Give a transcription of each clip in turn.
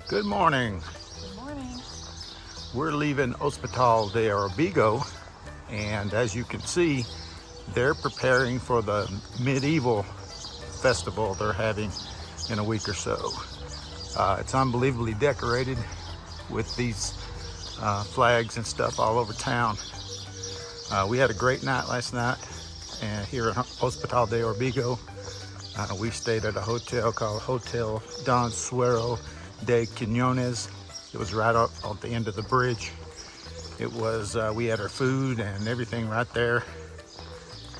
Good morning. Good morning. We're leaving Hospital de Orbigo, and as you can see, they're preparing for the medieval festival they're having in a week or so. It's unbelievably decorated with these flags and stuff all over town. We had a great night last night here at Hospital de Orbigo. We stayed at a hotel called Hotel Don Suero de Quiñones. It was right up at the end of the bridge. It was, we had our food and everything right there.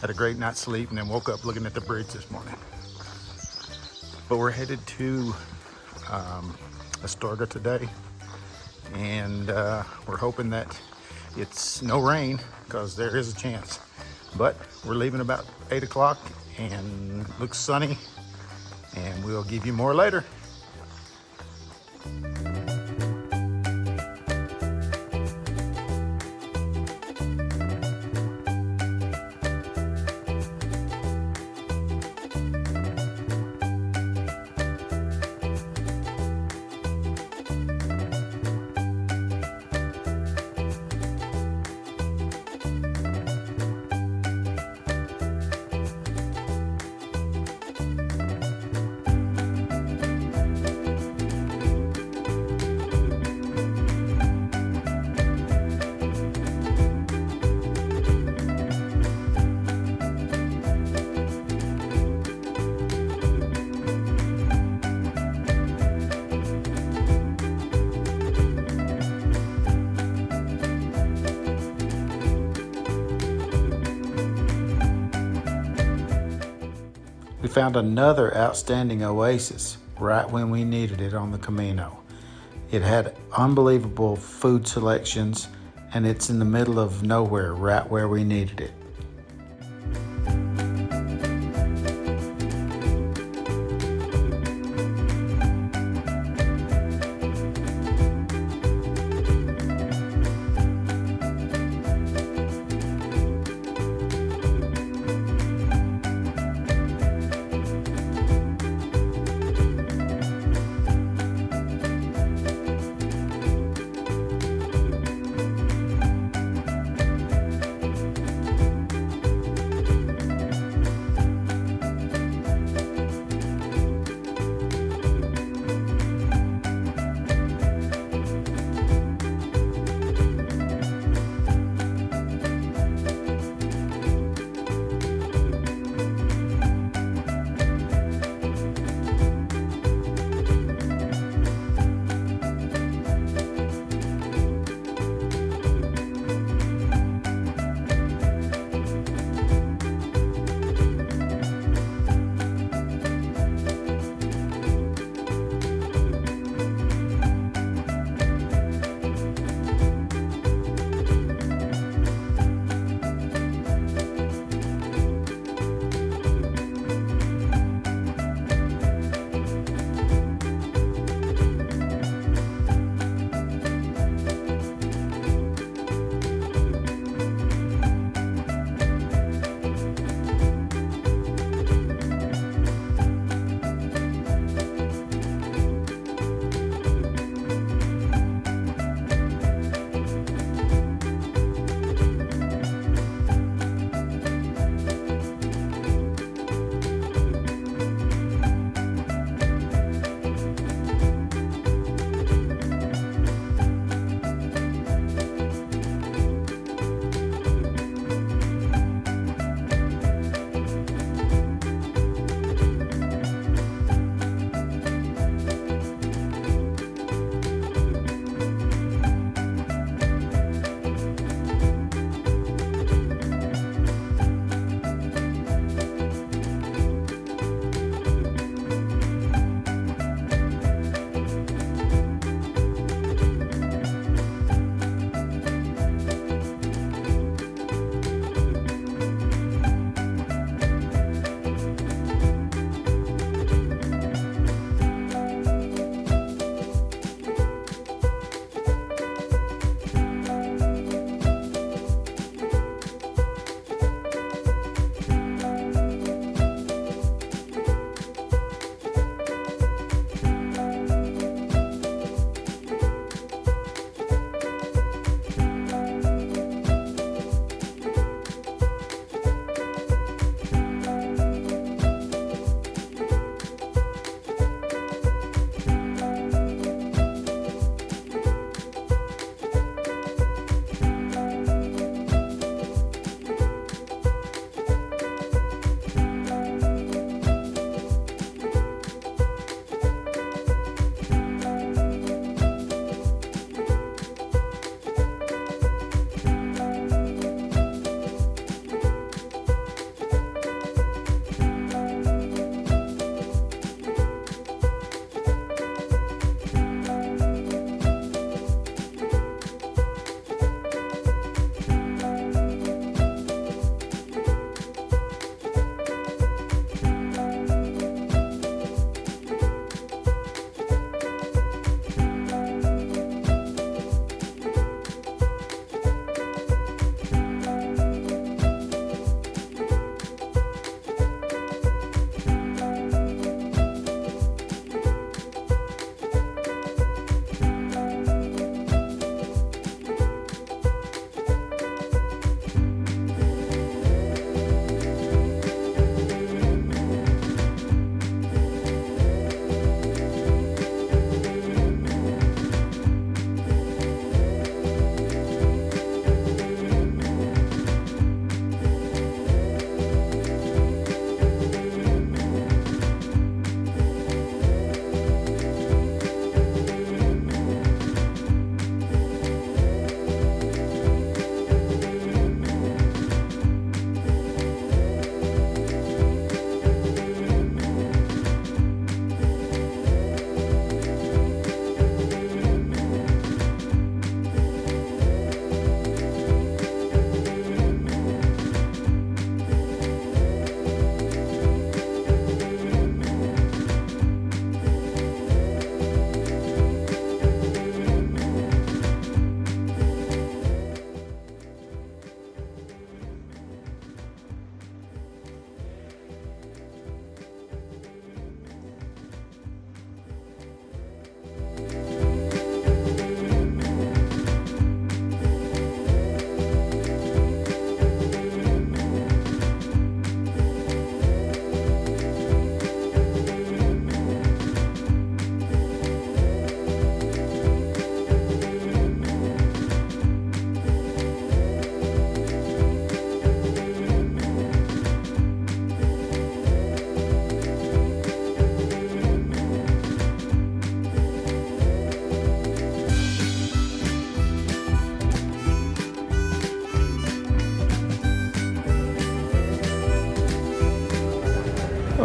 Had a great night's sleep and then woke up looking at the bridge this morning. But we're headed to Astorga today. And we're hoping that it's no rain because there is a chance. But we're leaving about 8 o'clock and it looks sunny, and we'll give you more later. We found another outstanding oasis right when we needed it on the Camino. It had unbelievable food selections, and it's in the middle of nowhere, right where we needed it.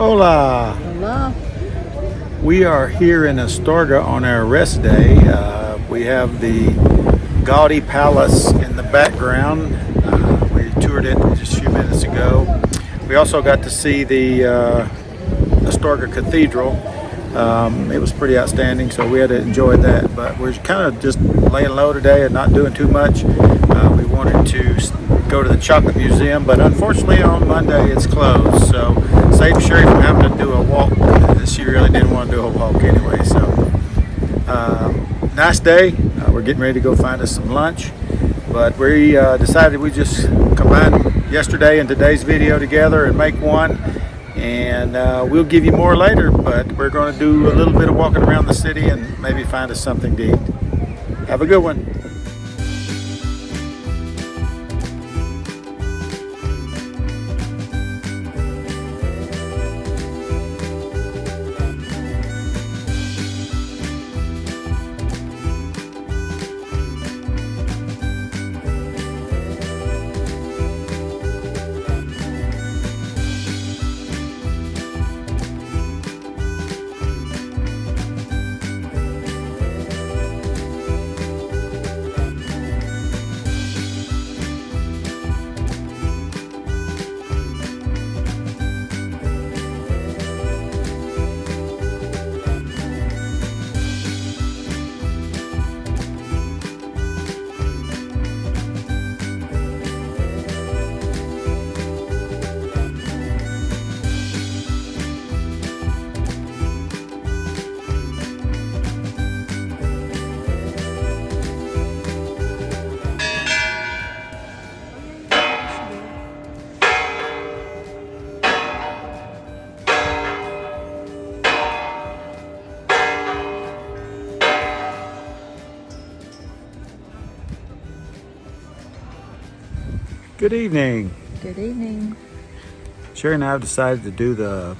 Hola! Hello. We are here in Astorga on our rest day. We have the gaudy palace in the background. We toured it just a few minutes ago. We also got to see the Astorga Cathedral. It was pretty outstanding, so we had to enjoy that. But we're kind of just laying low today and not doing too much. We wanted to go to the Chocolate Museum, but unfortunately on Monday it's closed. So save Sherry from having to do a walk. She really didn't want to do a walk anyway. So nice day. We're getting ready to go find us some lunch. But we decided we just combine yesterday and today's video together and make one. And we'll give you more later, but we're going to do a little bit of walking around the city and maybe find us something to eat. Have a good one. Good evening. Good evening. Sherry and I have decided to do the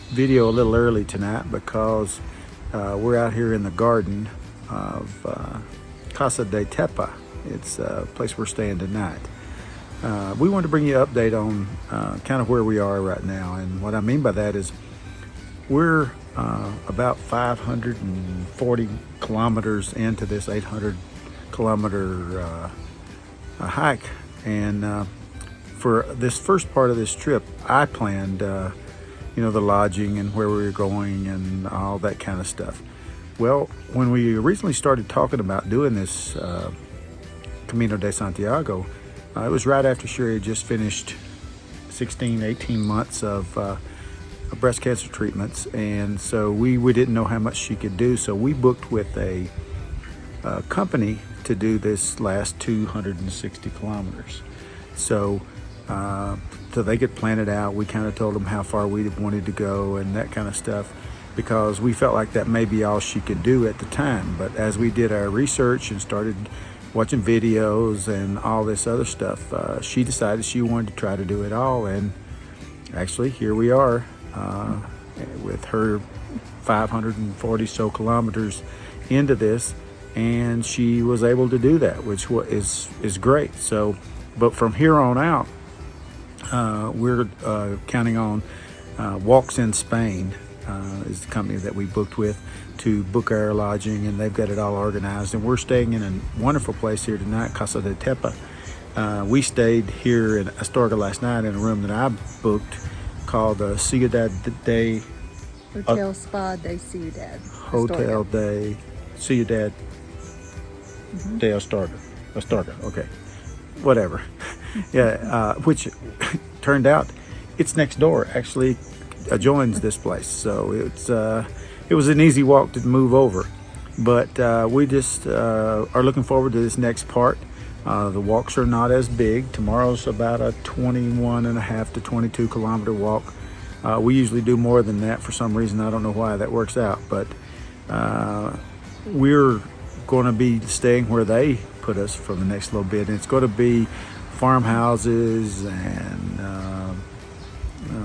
video a little early tonight because we're out here in the garden of Casa de Tepa. It's a place we're staying tonight. We want to bring you an update on kind of where we are right now. And what I mean by that is we're about 540 kilometers into this 800 kilometer hike. And for this first part of this trip, I planned, the lodging and where we were going and all that kind of stuff. Well, when we originally started talking about doing this Camino de Santiago, it was right after Sherry had just finished 18 months of breast cancer treatments. And so we didn't know how much she could do. So we booked with a company to do this last 260 kilometers. So they could plan it out. We kind of told them how far we wanted to go and that kind of stuff, because we felt like that may be all she could do at the time. But as we did our research and started watching videos and all this other stuff, she decided she wanted to try to do it all. And actually here we are with her 540 so kilometers into this, and she was able to do that, which is great. So, but from here on out, we're counting on Walks in Spain is the company that we booked with to book our lodging, and they've got it all organized. And we're staying in a wonderful place here tonight, Casa de Tepa. We stayed here in Astorga last night in a room that I booked called Ciudad de Hotel Spa de Ciudad. Hotel de Ciudad de Astorga. Astorga, okay. Whatever. Yeah, which turned out it's next door, actually adjoins this place. So it was an easy walk to move over. But we just are looking forward to this next part. The walks are not as big. Tomorrow's about a 21.5 to 22 kilometer walk. We usually do more than that for some reason. I don't know why that works out, but we're going to be staying where they put us for the next little bit. And it's going to be farmhouses and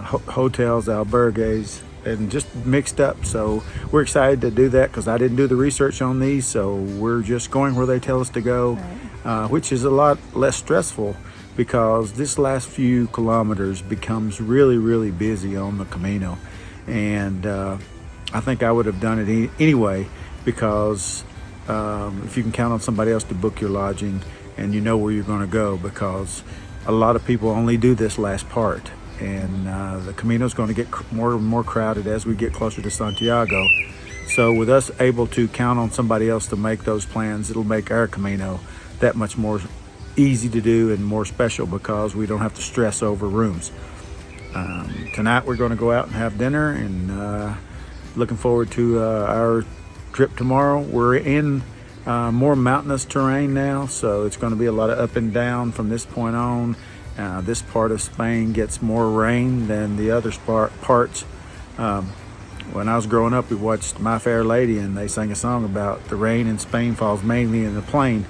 hotels, albergues, and just mixed up. So we're excited to do that because I didn't do the research on these. So we're just going where they tell us to go, which is a lot less stressful because this last few kilometers becomes really, really busy on the Camino. and I think I would have done it anyway, because if you can count on somebody else to book your lodging and you know where you're going to go, because a lot of people only do this last part, and the Camino is going to get more and more crowded as we get closer to Santiago. So with us able to count on somebody else to make those plans, it'll make our Camino that much more easy to do and more special, because we don't have to stress over rooms. Tonight we're going to go out and have dinner, and looking forward to our trip tomorrow. We're in more mountainous terrain now, so it's going to be a lot of up and down from this point on. This part of Spain gets more rain than the other parts. When I was growing up, we watched My Fair Lady, and they sang a song about the rain in Spain falls mainly in the plain.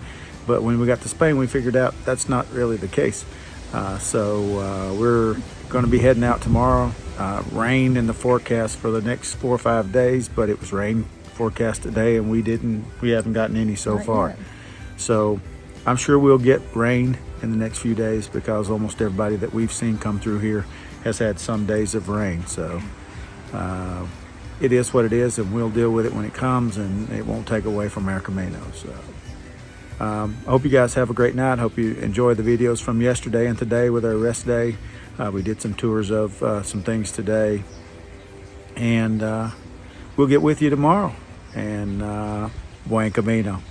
But when we got to Spain, we figured out that's not really the case. So we're going to be heading out tomorrow. Rain in the forecast for the next 4 or 5 days, but it was rain forecast today, and we haven't gotten any so Not far. yet. So I'm sure we'll get rain in the next few days, because almost everybody that we've seen come through here has had some days of rain. So it is what it is, and we'll deal with it when it comes, and it won't take away from our Camino. So I hope you guys have a great night. Hope you enjoy the videos from yesterday and today with our rest day. We did some tours of some things today, and we'll get with you tomorrow. And buen camino.